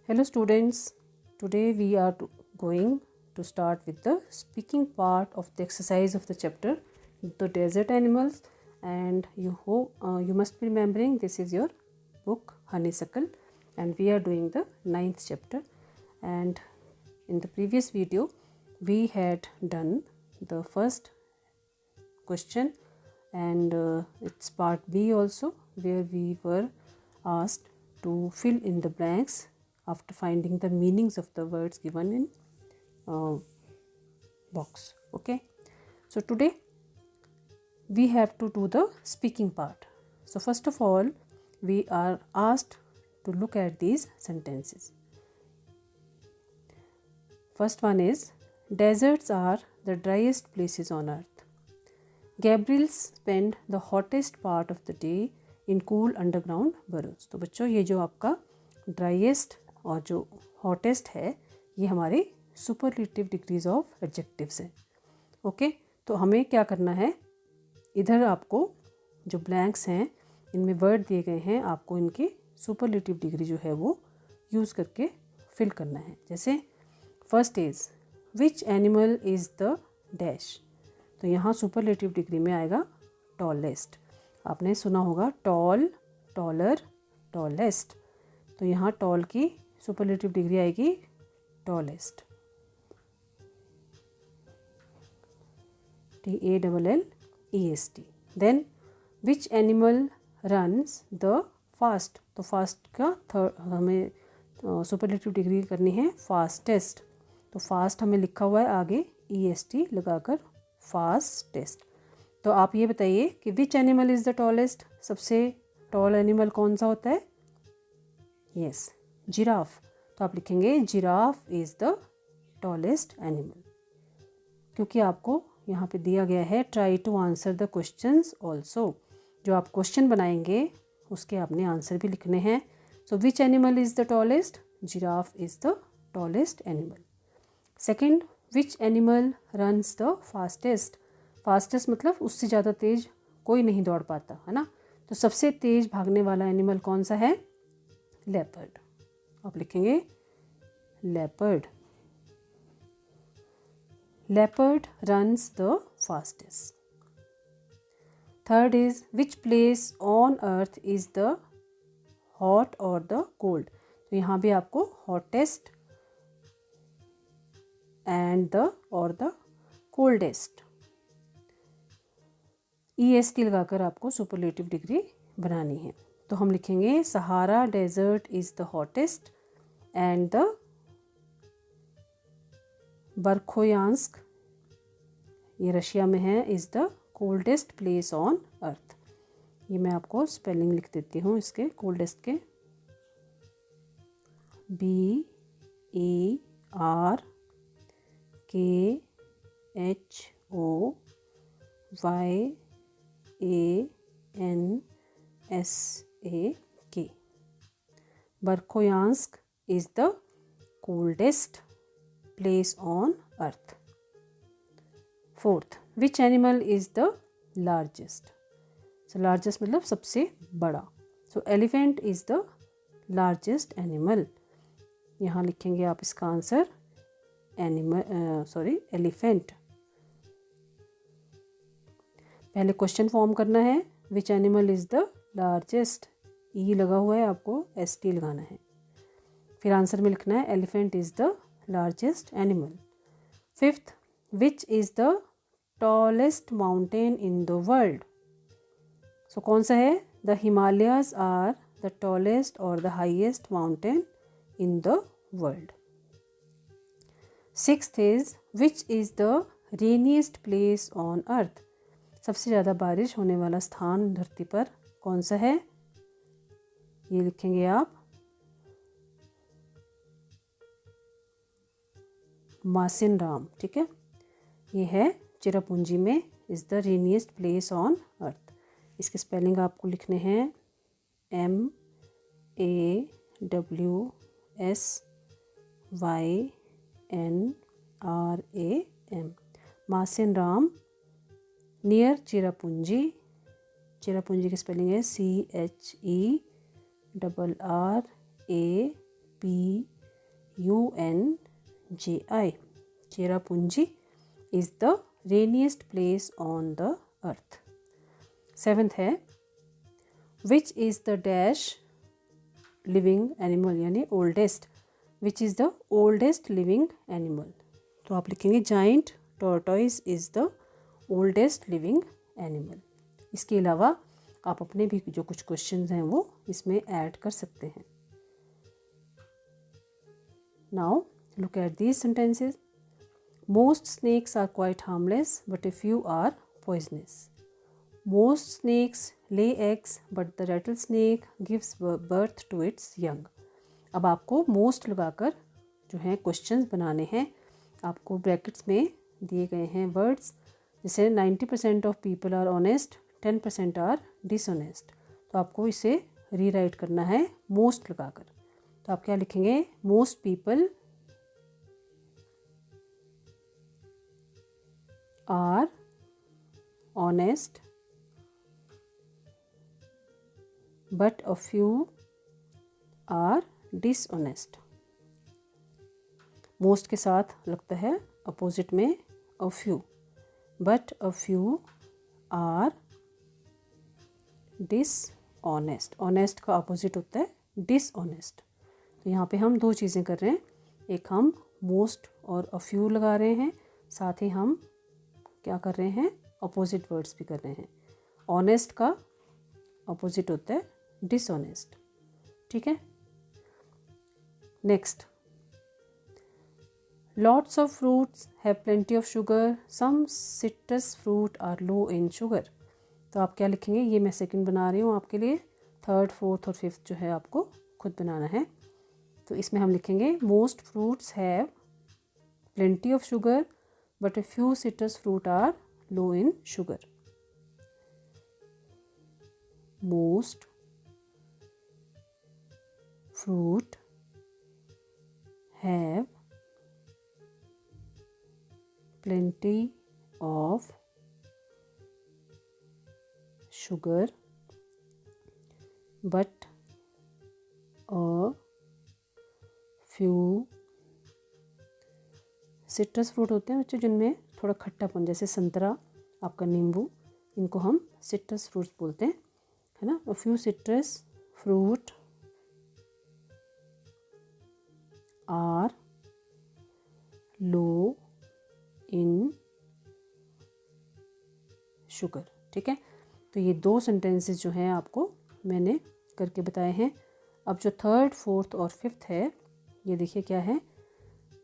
Hello students, today we are going to start with the speaking part of the exercise of the chapter the desert animals, and you must be remembering this is your book Honeysuckle and we are doing the 9th chapter. And in the previous video we had done the first question and it's part B also, where we were asked to fill in the blanks after finding the meanings of the words given in box. Okay, so today we have to do the speaking part. So first of all we are asked to look at these sentences. First one is, deserts are the driest places on earth. Gabriel spend the hottest part of the day in cool underground burrows. तो बच्चों ये जो आपका driest और जो hottest है ये हमारे सुपरलेटिव डिग्रीज ऑफ एडजेक्टिव्स हैं. ओके, तो हमें क्या करना है, इधर आपको जो ब्लैंक्स हैं इनमें वर्ड दिए गए हैं, आपको इनकी सुपरलेटिव डिग्री जो है वो यूज़ करके फिल करना है. जैसे first is which animal is the dash, तो यहाँ सुपरलेटिव डिग्री में आएगा टॉलेस्ट. आपने सुना होगा टॉल, टॉलर, टॉलेस्ट, तो यहाँ टॉल की सुपरलेटिव डिग्री आएगी tallest. TALLEST. Then which animal runs the fast, तो फास्ट का हमें सुपरलेटिव डिग्री करनी है फास्टेस्ट, तो फास्ट हमें लिखा हुआ है आगे EST लगाकर फास्टेस्ट. तो आप ये बताइए कि which animal is the tallest, सबसे टॉल एनिमल कौन सा होता है? Yes, giraffe. तो आप लिखेंगे giraffe is the tallest animal. क्योंकि आपको यहाँ पे दिया गया है try to answer the questions also, जो आप क्वेश्चन बनाएंगे उसके आपने आंसर भी लिखने हैं. So which animal is the tallest, giraffe is the tallest animal. Second, which animal runs the fastest, fastest मतलब उससे ज़्यादा तेज़ कोई नहीं दौड़ पाता है ना, तो सबसे तेज़ भागने वाला एनिमल कौन सा है? लेपर्ड. आप लिखेंगे leopard. Leopard runs the fastest. Third is which place on earth is the hot और द कोल्ड, तो यहाँ भी आपको हॉटेस्ट एंड द और द कोल्डेस्ट EST लगाकर आपको सुपरलेटिव डिग्री बनानी है. तो हम लिखेंगे Sahara desert is the hottest and the Verkhoyansk, ये रशिया में है, is the coldest place on earth. ये मैं आपको स्पेलिंग लिख देती हूँ इसके कोल्डेस्ट के, BERKHOYANSK. Berkhoyansk is the coldest place on earth. Fourth, which animal is the largest? So largest मतलब सबसे बड़ा. So elephant is the largest animal. यहाँ लिखेंगे आप इसका आंसर एलिफेंट. पहले क्वेश्चन फॉर्म करना है, which animal is the largest, ई लगा हुआ है, आपको ST लगाना है. फिर आंसर में लिखना है elephant is the largest animal. Fifth, which is the tallest mountain in the world, so कौन सा है? The Himalayas are the tallest और the highest mountain in the world. Sixth is which is the rainiest place on earth, सबसे ज़्यादा बारिश होने वाला स्थान धरती पर कौन सा है? ये लिखेंगे आप मासिनराम. ठीक है, ये है चिरापुंजी में, is the rainiest place on अर्थ. इसके स्पेलिंग आपको लिखने हैं MAWSYNRAM. मासिनराम नियर चिरापुंजी. चिरापुंजी की स्पेलिंग है CHERRAPUNJI. UNJI, Cherrapunji is the rainiest place on the earth. 7th है which is the dash living animal, यानी oldest, which is the oldest living animal. तो आप लिखेंगे giant tortoise is the oldest living animal. इसके अलावा आप अपने भी जो कुछ क्वेश्चंस हैं वो इसमें ऐड कर सकते हैं. Now look at these sentences. Most snakes are quite harmless, but a few are poisonous. Most snakes lay eggs, but the rattlesnake gives birth to its young. अब आपको most लगाकर जो है क्वेश्चंस बनाने हैं. आपको ब्रैकेट्स में दिए गए हैं वर्ड्स, जैसे 90% of people are honest, 10% are dishonest. तो आपको इसे रीराइट करना है मोस्ट लगाकर. तो आप क्या लिखेंगे? Most people are honest but a few are dishonest. Most के साथ लगता है अपोजिट में a few, but a few are dishonest. Honest का अपोजिट होता है डिसऑनेस्ट. तो यहाँ पे हम दो चीज़ें कर रहे हैं. एक हम मोस्ट और अ फ्यू लगा रहे हैं, साथ ही हम क्या कर रहे हैं? अपोजिट वर्ड्स भी कर रहे हैं. ऑनेस्ट का अपोजिट होता है डिसऑनेस्ट. ठीक है. Next, lots of fruits have plenty of sugar, some citrus fruit are low in sugar. तो आप क्या लिखेंगे? ये मैं सेकंड बना रही हूँ आपके लिए. थर्ड, फोर्थ और फिफ्थ जो है आपको खुद बनाना है. तो इसमें हम लिखेंगे most fruits have plenty of sugar but a few citrus fruit are low in sugar. Most fruit have plenty of sugar but a few citrus fruit होते हैं बच्चों जिनमें थोड़ा खट्टापन, जैसे संतरा, आपका नींबू, इनको हम सिट्रस फ्रूट्स बोलते हैं, है ना. A few citrus fruit are low in sugar. ठीक है. तो ये दो सेंटेंसेस जो हैं आपको मैंने करके बताए हैं. अब जो थर्ड, फोर्थ और फिफ्थ है, ये देखिए क्या है.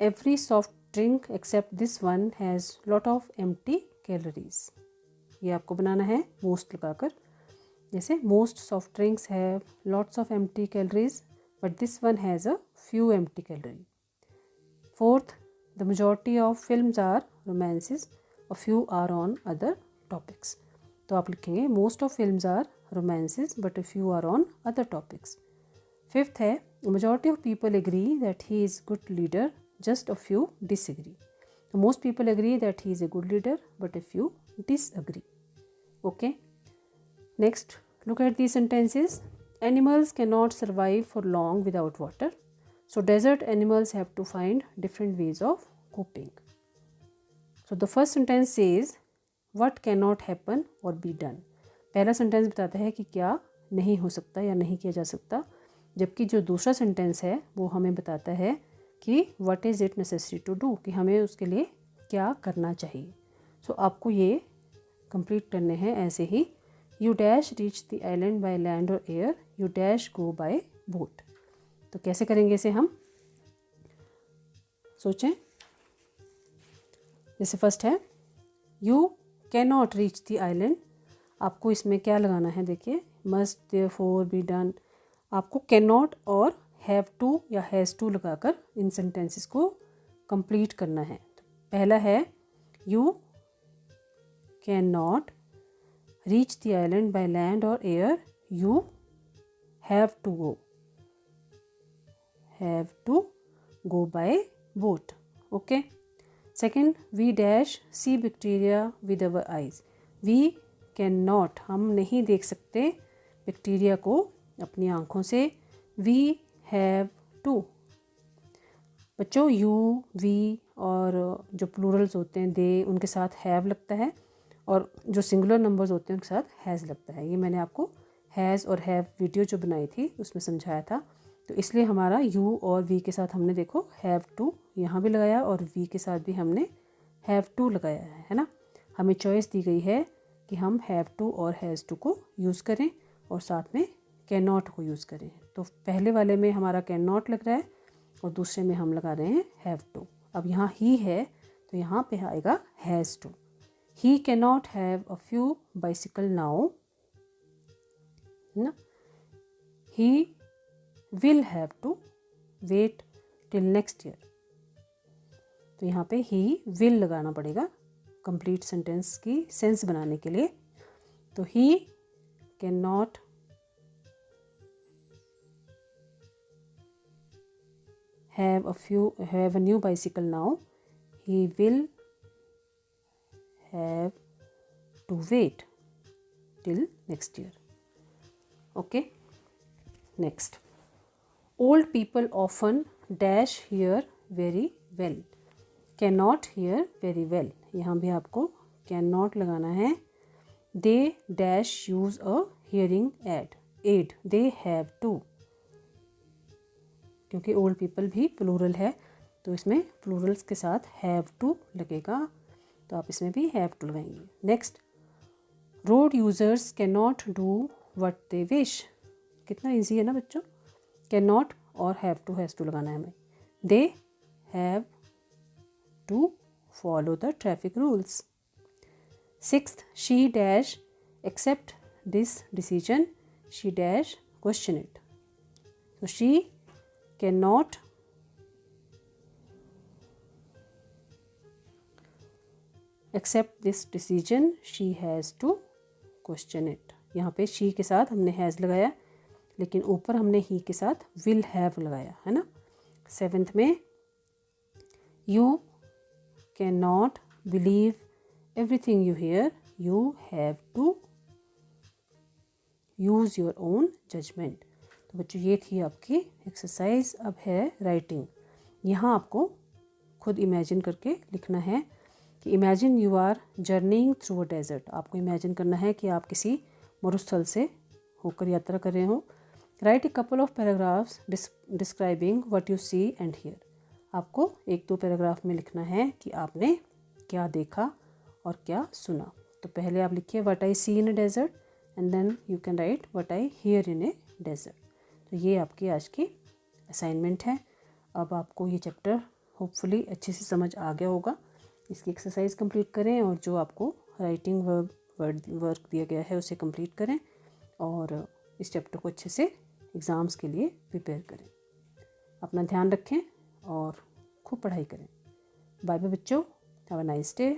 Every soft drink except this one has lot of empty calories. ये आपको बनाना है मोस्ट लगाकर. जैसे most soft drinks have lots of empty calories but this one has a few empty calories. Fourth, the majority of films are romances, a few are on other topics. तो आप लिखेंगे most of films are romances but a few are on other topics. Fifth है, the majority of people agree that he is good leader, just a few disagree. So most people agree that he is a good leader but a few disagree. Okay. Next, look at these sentences. Animals cannot survive for long without water, so desert animals have to find different ways of coping. So the first sentence says what cannot happen or be done. पहला sentence बताता है कि क्या नहीं हो सकता या नहीं किया जा सकता, जबकि जो दूसरा सेंटेंस है वो हमें बताता है कि what is it necessary to do, कि हमें उसके लिए क्या करना चाहिए. So आपको ये कंप्लीट करने हैं ऐसे ही. You dash reach the island by land or air, you dash go by boat. तो कैसे करेंगे इसे हम? सोचें. जैसे फर्स्ट है you cannot reach the island. आपको इसमें क्या लगाना है? देखिए, must, therefore, be done. आपको cannot और have to या has to लगाकर इन सेंटेंसेस को कंप्लीट करना है. पहला है you cannot reach the island by land or air, you have to go by boat. Okay. Second, we dash see bacteria with our eyes. We cannot, हम नहीं देख सकते बैक्टीरिया को अपनी आँखों से. We have to, बच्चों यू, वी और जो प्लूरल्स होते हैं दे, उनके साथ हैव लगता है, और जो सिंगुलर नंबर्स होते हैं उनके साथ हैज़ लगता है। ये मैंने आपको हैज़ और हैव वीडियो जो बनाई थी उसमें समझाया था। तो इसलिए हमारा यू और वी के साथ हमने देखो हैव टू यहाँ भी लगाया और वी के साथ भी हमने हैव टू लगाया है ना। हमें चॉइस दी गई है कि हम हैव टू और हैज़ टू को यूज़ करें और साथ में कैन नॉट को यूज़ करें। तो पहले वाले में हमारा कैन नॉट लग रहा है और दूसरे में हम लगा रहे हैं हैव टू। अब यहाँ ही है तो यहाँ पे आएगा has to. He can not have a few bicycle now ना। He will have to wait till next year. तो यहाँ पे ही विल लगाना पड़ेगा कंप्लीट सेंटेंस की सेंस बनाने के लिए। तो ही can not have a new bicycle now. He will have to wait till next year. Okay. Next, old people often dash hear very well. Cannot hear very well. यहाँ भी आपको cannot लगाना है। They dash use a hearing aid. They have to. क्योंकि old people भी plural है तो इसमें प्लूरल्स के साथ हैव टू लगेगा, तो आप इसमें भी हैव टू लगाएंगे। Next, road users can not do what they wish. कितना इजी है ना बच्चों। कैन नॉट और हैव टू हैज़ टू लगाना है हमें। They have to follow the traffic rules. Sixth, she dash accept this decision, she dash question it. तो she cannot accept this decision, she has to question it. यहाँ पे she के साथ हमने has लगाया लेकिन ऊपर हमने he के साथ will have लगाया है ना। सेवेंथ में, you cannot believe everything you hear, you have to use your own judgment. तो बच्चों ये थी आपकी एक्सरसाइज। अब है राइटिंग। यहाँ आपको खुद इमेजिन करके लिखना है कि imagine you are journeying through a desert. आपको इमेजिन करना है कि आप किसी मरुस्थल से होकर यात्रा कर रहे हो। Write a couple of paragraphs describing what you see and hear. आपको एक दो पैराग्राफ में लिखना है कि आपने क्या देखा और क्या सुना। तो पहले आप लिखिए what I see in a desert and then you can write what I hear in a desert. तो ये आपकी आज की असाइनमेंट है। अब आपको ये चैप्टर होपफुली अच्छे से समझ आ गया होगा। इसकी एक्सरसाइज कंप्लीट करें और जो आपको राइटिंग वर्क दिया गया है उसे कंप्लीट करें और इस चैप्टर को अच्छे से एग्ज़ाम्स के लिए प्रिपेयर करें। अपना ध्यान रखें और खूब पढ़ाई करें। बाय बाय बच्चों, हैव अ नाइस डे।